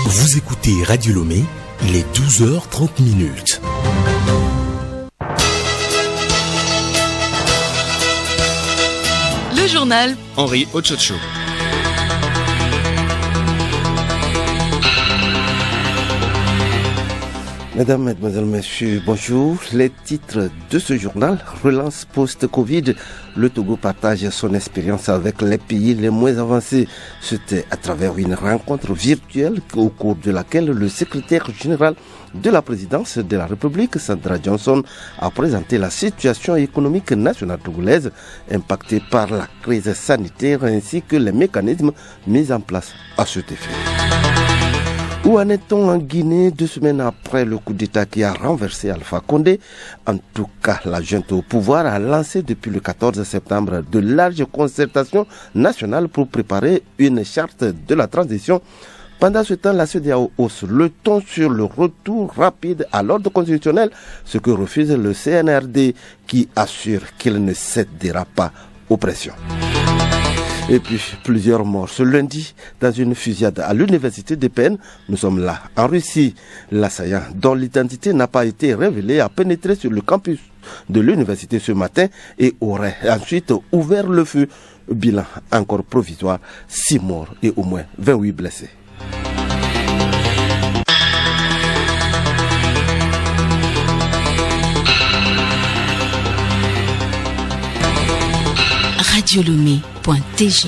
Vous écoutez Radio Lomé, il est 12h30. Le journal Henri Ochocho. Mesdames, Mesdemoiselles, Messieurs, bonjour. Les titres de ce journal: relance post-Covid. Le Togo partage son expérience avec les pays les moins avancés. C'était à travers une rencontre virtuelle au cours de laquelle le secrétaire général de la présidence de la République, Sandra Johnson, a présenté la situation économique nationale togolaise impactée par la crise sanitaire ainsi que les mécanismes mis en place à cet effet. Où en est-on en Guinée 2 semaines après le coup d'État qui a renversé Alpha Condé? En tout cas, la junte au pouvoir a lancé depuis le 14 septembre de larges concertations nationales pour préparer une charte de la transition. Pendant ce temps, la CEDEAO hausse le ton sur le retour rapide à l'ordre constitutionnel, ce que refuse le CNRD qui assure qu'il ne cédera pas aux pressions. Et puis, plusieurs morts ce lundi dans une fusillade à l'université d'Epène. Nous sommes là, en Russie. L'assaillant, dont l'identité n'a pas été révélée, a pénétré sur le campus de l'université ce matin et aurait ensuite ouvert le feu. Bilan encore provisoire, 6 morts et au moins 28 blessés. radiolomé.tg.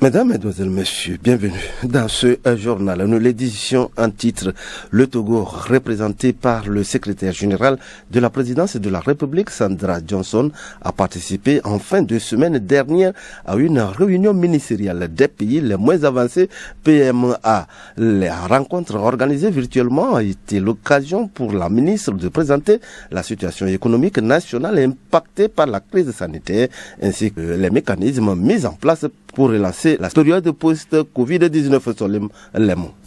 Mesdames, Mesdemoiselles, Messieurs, bienvenue dans ce journal. Nous l'édition en titre: le Togo, représenté par le secrétaire général de la présidence de la République, Sandra Johnson, a participé en fin de semaine dernière à une réunion ministérielle des pays les moins avancés, PMA. La rencontre organisée virtuellement a été l'occasion pour la ministre de présenter la situation économique nationale impactée par la crise sanitaire ainsi que les mécanismes mis en place pour relancer la période post-Covid-19.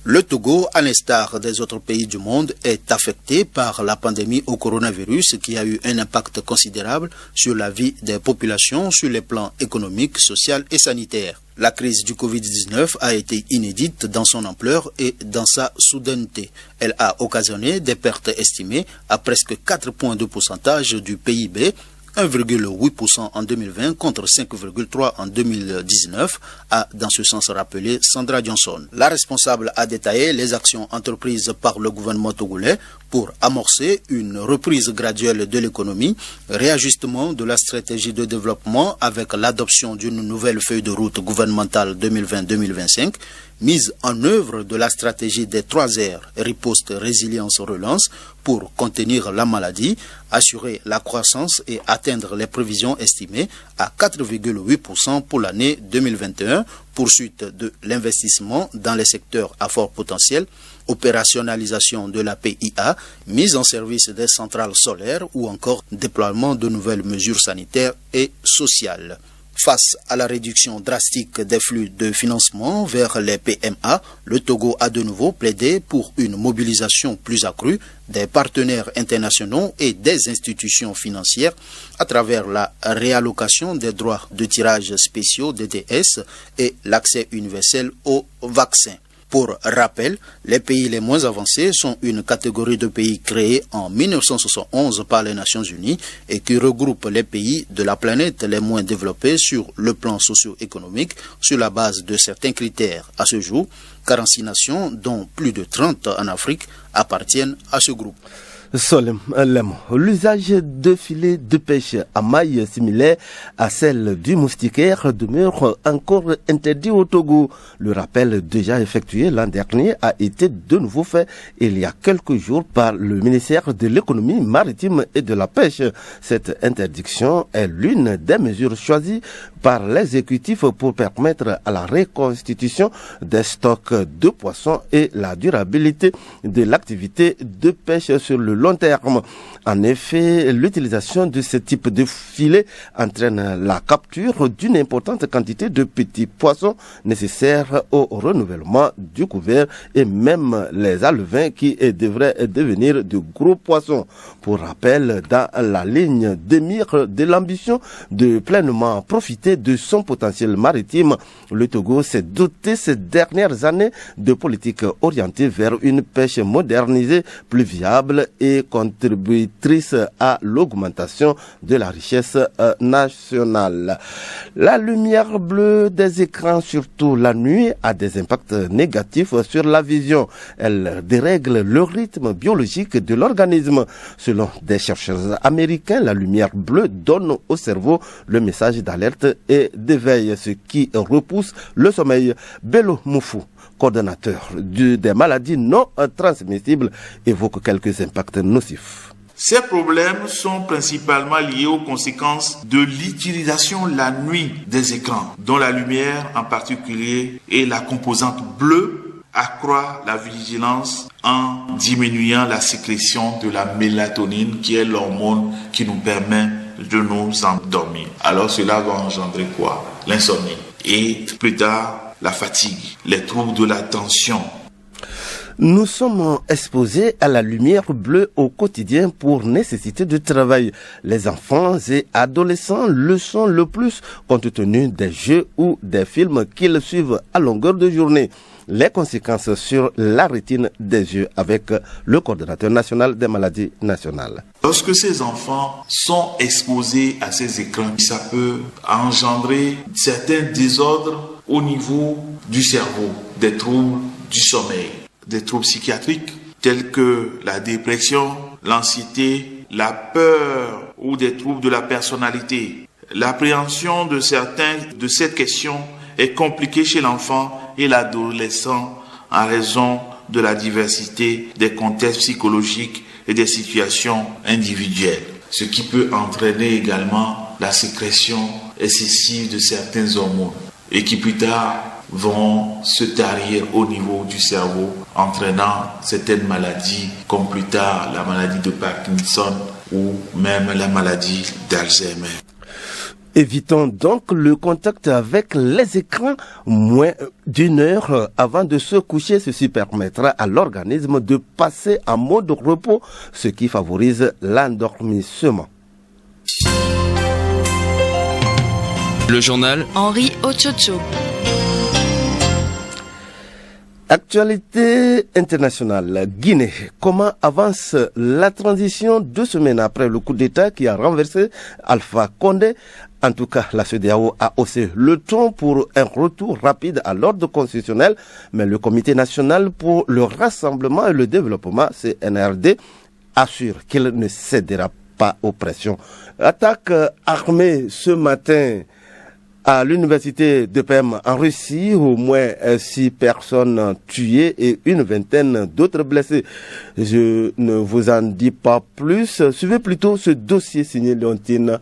Le Togo, à l'instar des autres pays du monde, est affecté par la pandémie au coronavirus qui a eu un impact considérable sur la vie des populations sur les plans économiques, social et sanitaire. La crise du Covid-19 a été inédite dans son ampleur et dans sa soudaineté. Elle a occasionné des pertes estimées à presque 4 points de pourcentage du PIB, 1,8% en 2020 contre 5,3% en 2019, a dans ce sens rappelé Sandra Johnson. La responsable a détaillé les actions entreprises par le gouvernement togolais pour amorcer une reprise graduelle de l'économie, réajustement de la stratégie de développement avec l'adoption d'une nouvelle feuille de route gouvernementale 2020-2025, mise en œuvre de la stratégie des 3 R, riposte, résilience, relance, pour contenir la maladie, assurer la croissance et atteindre les prévisions estimées à 4,8% pour l'année 2021, poursuite de l'investissement dans les secteurs à fort potentiel, opérationnalisation de la PIA, mise en service des centrales solaires ou encore déploiement de nouvelles mesures sanitaires et sociales. Face à la réduction drastique des flux de financement vers les PMA, le Togo a de nouveau plaidé pour une mobilisation plus accrue des partenaires internationaux et des institutions financières à travers la réallocation des droits de tirage spéciaux DTS et l'accès universel aux vaccins. Pour rappel, les pays les moins avancés sont une catégorie de pays créée en 1971 par les Nations Unies et qui regroupe les pays de la planète les moins développés sur le plan socio-économique sur la base de certains critères. À ce jour, 46 nations, dont plus de 30 en Afrique, appartiennent à ce groupe. L'usage de filets de pêche à maille similaire à celle du moustiquaire demeure encore interdit au Togo. Le rappel déjà effectué l'an dernier a été de nouveau fait il y a quelques jours par le ministère de l'économie maritime et de la pêche. Cette interdiction est l'une des mesures choisies par l'exécutif pour permettre à la reconstitution des stocks de poissons et la durabilité de l'activité de pêche sur le long terme. En effet, l'utilisation de ce type de filet entraîne la capture d'une importante quantité de petits poissons nécessaires au renouvellement du couvert et même les alevins qui devraient devenir de gros poissons. Pour rappel, dans la ligne de mire de l'ambition de pleinement profiter de son potentiel maritime, le Togo s'est doté ces dernières années de politiques orientées vers une pêche modernisée, plus viable et contributrice à l'augmentation de la richesse nationale. La lumière bleue des écrans, surtout la nuit, a des impacts négatifs sur la vision. Elle dérègle le rythme biologique de l'organisme. Selon des chercheurs américains, la lumière bleue donne au cerveau le message d'alerte et d'éveil, ce qui repousse le sommeil. Bello Moufou, coordonnateur des maladies non transmissibles, évoque quelques impacts nocifs. Ces problèmes sont principalement liés aux conséquences de l'utilisation la nuit des écrans, dont la lumière en particulier et la composante bleue accroît la vigilance en diminuant la sécrétion de la mélatonine qui est l'hormone qui nous permet de nous endormir. Alors cela va engendrer quoi? L'insomnie et plus tard la fatigue, les troubles de l'attention. Nous sommes exposés à la lumière bleue au quotidien pour nécessité de travail. Les enfants et adolescents le sont le plus compte tenu des jeux ou des films qu'ils suivent à longueur de journée. Les conséquences sur la rétine des yeux avec le coordonnateur national des maladies nationales. Lorsque ces enfants sont exposés à ces écrans, ça peut engendrer certains désordres au niveau du cerveau, des troubles du sommeil, des troubles psychiatriques tels que la dépression, l'anxiété, la peur ou des troubles de la personnalité. L'appréhension de certains de cette question est compliquée chez l'enfant et l'adolescent en raison de la diversité des contextes psychologiques et des situations individuelles, ce qui peut entraîner également la sécrétion excessive de certaines hormones et qui plus tard vont se tarir au niveau du cerveau, entraînant certaines maladies comme plus tard la maladie de Parkinson ou même la maladie d'Alzheimer. Évitons donc le contact avec les écrans moins d'une heure avant de se coucher. Ceci permettra à l'organisme de passer en mode repos, ce qui favorise l'endormissement. Le journal Henri Ochocho. Actualité internationale. Guinée. Comment avance la transition 2 semaines après le coup d'État qui a renversé Alpha Condé? En tout cas, la CEDEAO a haussé le ton pour un retour rapide à l'ordre constitutionnel, mais le Comité national pour le rassemblement et le développement, CNRD, assure qu'il ne cédera pas aux pressions. Attaque armée ce matin à l'université de Perm en Russie, au moins 6 personnes tuées et une vingtaine d'autres blessées. Je ne vous en dis pas plus. Suivez plutôt ce dossier signé Léontine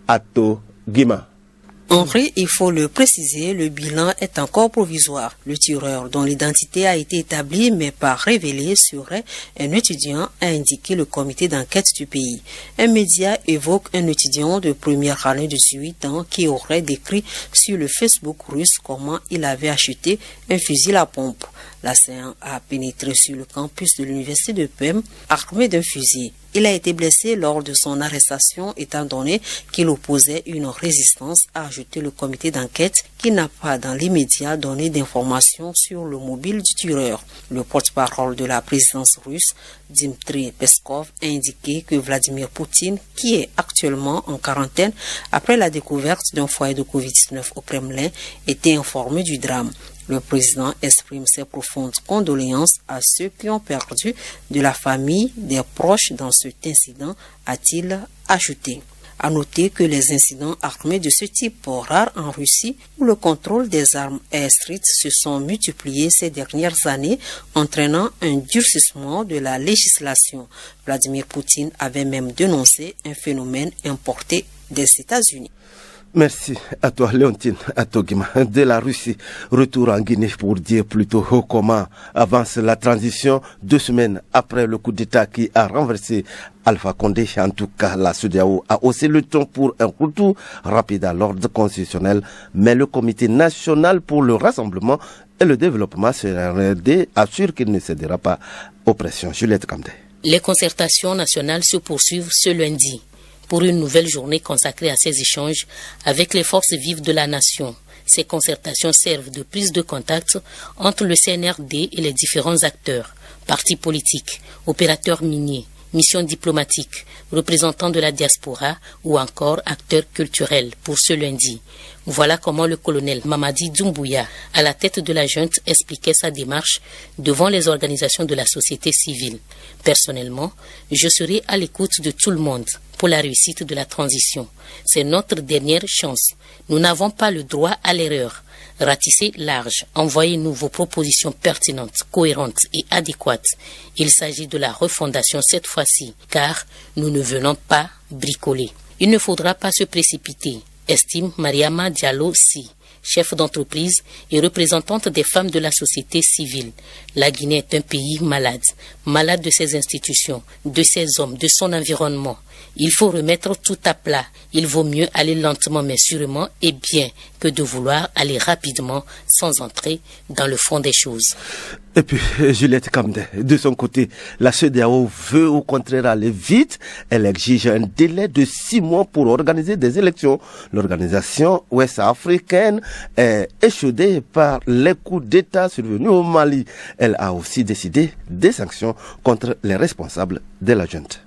Atto Guima. Henri, il faut le préciser, le bilan est encore provisoire. Le tireur, dont l'identité a été établie mais pas révélée, serait un étudiant, a indiqué le comité d'enquête du pays. Un média évoque un étudiant de première année de 18 ans qui aurait décrit sur le Facebook russe comment il avait acheté un fusil à pompe. L'assaillant a pénétré sur le campus de l'université de Perm armé d'un fusil. Il a été blessé lors de son arrestation étant donné qu'il opposait une résistance, a ajouté le comité d'enquête qui n'a pas dans l'immédiat donné d'informations sur le mobile du tueur. Le porte-parole de la présidence russe, Dmitry Peskov, a indiqué que Vladimir Poutine, qui est actuellement en quarantaine après la découverte d'un foyer de Covid-19 au Kremlin, était informé du drame. Le président exprime ses profondes condoléances à ceux qui ont perdu de la famille, des proches dans cet incident, a-t-il ajouté. À noter que les incidents armés de ce type rares en Russie, où le contrôle des armes est strict, se sont multipliés ces dernières années, entraînant un durcissement de la législation. Vladimir Poutine avait même dénoncé un phénomène importé des États-Unis. Merci à toi, Léontine Atogima. De la Russie, retour en Guinée pour dire plutôt comment avance la transition 2 semaines après le coup d'État qui a renversé Alpha Condé. En tout cas, la CEDEAO a haussé le ton pour un retour rapide à l'ordre constitutionnel, mais le Comité national pour le rassemblement et le développement CNRD assure qu'il ne cédera pas aux pressions. Juliette Kamdé. Les concertations nationales se poursuivent ce lundi pour une nouvelle journée consacrée à ces échanges avec les forces vives de la nation. Ces concertations servent de prise de contact entre le CNRD et les différents acteurs, partis politiques, opérateurs miniers, missions diplomatiques, représentants de la diaspora ou encore acteurs culturels pour ce lundi. Voilà comment le colonel Mamadi Doumbouya, à la tête de la junte, expliquait sa démarche devant les organisations de la société civile. Personnellement, je serai à l'écoute de tout le monde pour la réussite de la transition. C'est notre dernière chance. Nous n'avons pas le droit à l'erreur. Ratissez large, envoyez-nous vos propositions pertinentes, cohérentes et adéquates. Il s'agit de la refondation cette fois-ci, car nous ne venons pas bricoler. Il ne faudra pas se précipiter, estime Mariama Diallo Si, chef d'entreprise et représentante des femmes de la société civile. La Guinée est un pays malade, malade de ses institutions, de ses hommes, de son environnement. Il faut remettre tout à plat. Il vaut mieux aller lentement mais sûrement et bien que de vouloir aller rapidement sans entrer dans le fond des choses. Et puis, Juliette Kamdé, de son côté, la CEDEAO veut au contraire aller vite. Elle exige un délai de 6 mois pour organiser des élections. L'organisation ouest-africaine est échaudée par les coups d'État survenus au Mali. Elle a aussi décidé des sanctions contre les responsables de la junte.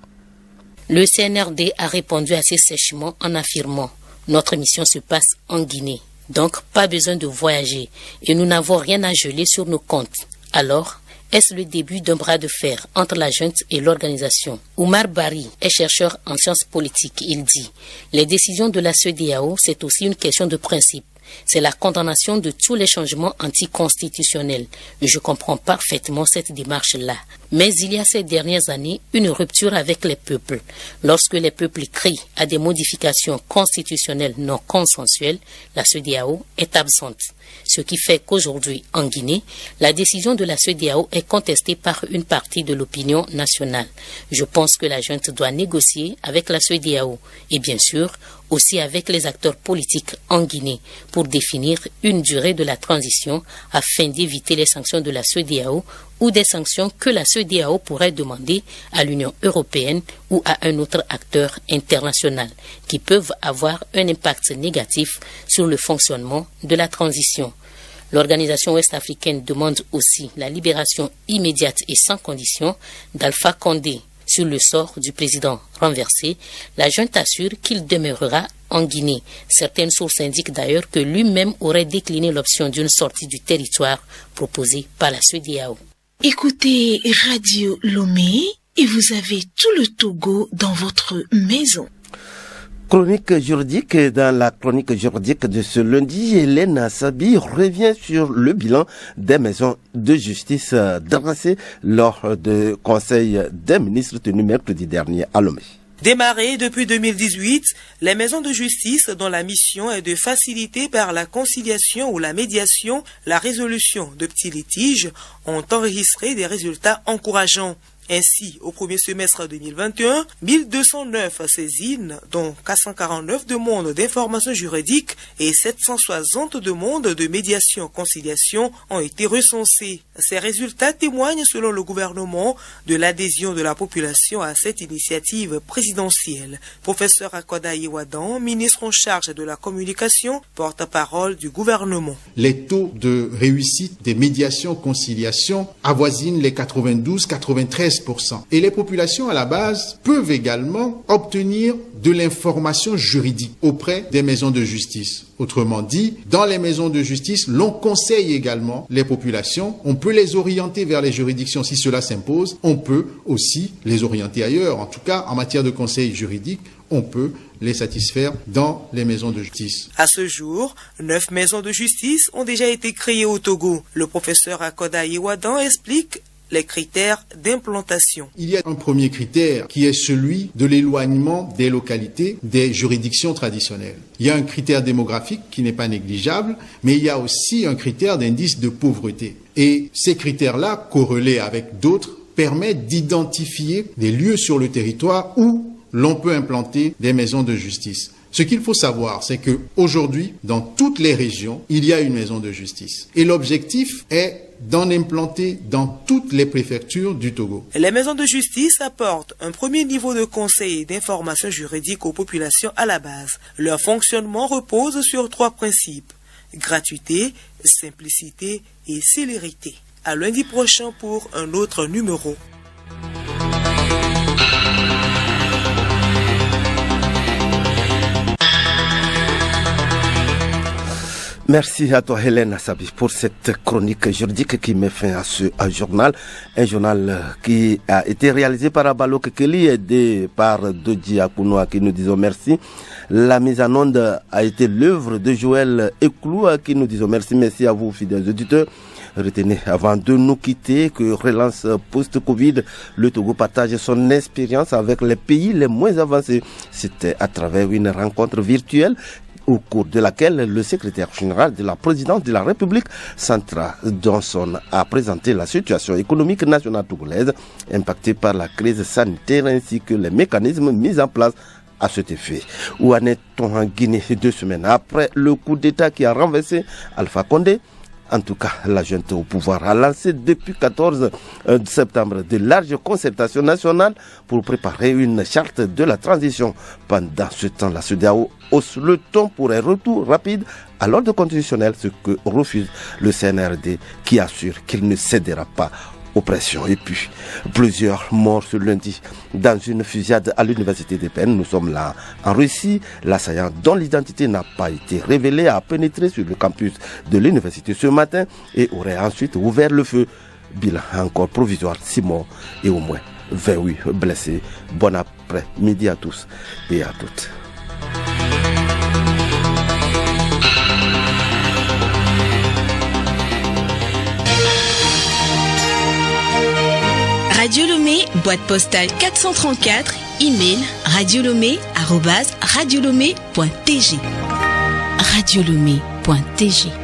Le CNRD a répondu assez sèchement en affirmant « Notre mission se passe en Guinée, donc pas besoin de voyager et nous n'avons rien à geler sur nos comptes. » Alors, est-ce le début d'un bras de fer entre la junte et l'organisation? Oumar Bari est chercheur en sciences politiques. Il dit « Les décisions de la CEDEAO, c'est aussi une question de principe. C'est la condamnation de tous les changements anticonstitutionnels. Je comprends parfaitement cette démarche-là. Mais il y a ces dernières années une rupture avec les peuples. Lorsque les peuples crient à des modifications constitutionnelles non consensuelles, la CEDEAO est absente. Ce qui fait qu'aujourd'hui, en Guinée, la décision de la CEDEAO est contestée par une partie de l'opinion nationale. Je pense que la junte doit négocier avec la CEDEAO et bien sûr aussi avec les acteurs politiques en Guinée pour définir une durée de la transition afin d'éviter les sanctions de la CEDEAO ou des sanctions que la CEDEAO pourrait demander à l'Union européenne ou à un autre acteur international qui peuvent avoir un impact négatif sur le fonctionnement de la transition. L'organisation ouest-africaine demande aussi la libération immédiate et sans condition d'Alpha Condé. Sur le sort du président renversé, la junte assure qu'il demeurera en Guinée. Certaines sources indiquent d'ailleurs que lui-même aurait décliné l'option d'une sortie du territoire proposée par la CEDEAO. Écoutez Radio Lomé et vous avez tout le Togo dans votre maison. Chronique juridique. Dans la chronique juridique de ce lundi, Hélène Sabi revient sur le bilan des maisons de justice dressées lors du Conseil des ministres tenu mercredi dernier à Lomé. Démarrées depuis 2018, les maisons de justice dont la mission est de faciliter par la conciliation ou la médiation la résolution de petits litiges ont enregistré des résultats encourageants. Ainsi, au premier semestre 2021, 1209 saisines, dont 449 demandes d'information juridique et 760 demandes de médiation-conciliation ont été recensées. Ces résultats témoignent, selon le gouvernement, de l'adhésion de la population à cette initiative présidentielle. Professeur Akoda Yewadan, ministre en charge de la communication, porte-parole du gouvernement. Les taux de réussite des médiations-conciliation avoisinent les 92-93%. Et les populations à la base peuvent également obtenir de l'information juridique auprès des maisons de justice. Autrement dit, dans les maisons de justice, l'on conseille également les populations. On peut les orienter vers les juridictions si cela s'impose. On peut aussi les orienter ailleurs. En tout cas, en matière de conseil juridique, on peut les satisfaire dans les maisons de justice. À ce jour, 9 maisons de justice ont déjà été créées au Togo. Le professeur Akoda Yewadan explique les critères d'implantation. Il y a un premier critère qui est celui de l'éloignement des localités des juridictions traditionnelles. Il y a un critère démographique qui n'est pas négligeable, mais il y a aussi un critère d'indice de pauvreté. Et ces critères-là, corrélés avec d'autres, permettent d'identifier des lieux sur le territoire où l'on peut implanter des maisons de justice. Ce qu'il faut savoir, c'est que aujourd'hui, dans toutes les régions, il y a une maison de justice. Et l'objectif est d'en implanter dans toutes les préfectures du Togo. Les maisons de justice apportent un premier niveau de conseil et d'information juridique aux populations à la base. Leur fonctionnement repose sur 3 principes: gratuité, simplicité et célérité. À lundi prochain pour un autre numéro. Merci à toi Hélène Assabi pour cette chronique juridique qui met fin à ce journal. Un journal qui a été réalisé par Abalo Kekeli, aidé par Doji Akunoa qui nous disons merci. La mise en onde a été l'œuvre de Joël Eklou qui nous disons merci. Merci à vous fidèles auditeurs. Retenez avant de nous quitter que relance post-Covid, le Togo partage son expérience avec les pays les moins avancés. C'était à travers une rencontre virtuelle au cours de laquelle le secrétaire général de la présidence de la République, Sandra Johnson, a présenté la situation économique nationale togolaise impactée par la crise sanitaire ainsi que les mécanismes mis en place à cet effet. Où en est-on en Guinée 2 semaines après le coup d'État qui a renversé Alpha Condé? En tout cas, la junte au pouvoir a lancé depuis 14 septembre de larges concertations nationales pour préparer une charte de la transition. Pendant ce temps, la CEDEAO hausse le ton pour un retour rapide à l'ordre constitutionnel, ce que refuse le CNRD qui assure qu'il ne cédera pas aux pressions. Et puis, plusieurs morts ce lundi dans une fusillade à l'université de Penn. Nous sommes là en Russie. L'assaillant dont l'identité n'a pas été révélée a pénétré sur le campus de l'université ce matin et aurait ensuite ouvert le feu. Bilan encore provisoire, 6 morts et au moins 28 blessés. Bon après-midi à tous et à toutes. Radio Lomé, boîte postale 434, email radiolomé@radiolomé.tg. Radiolomé.tg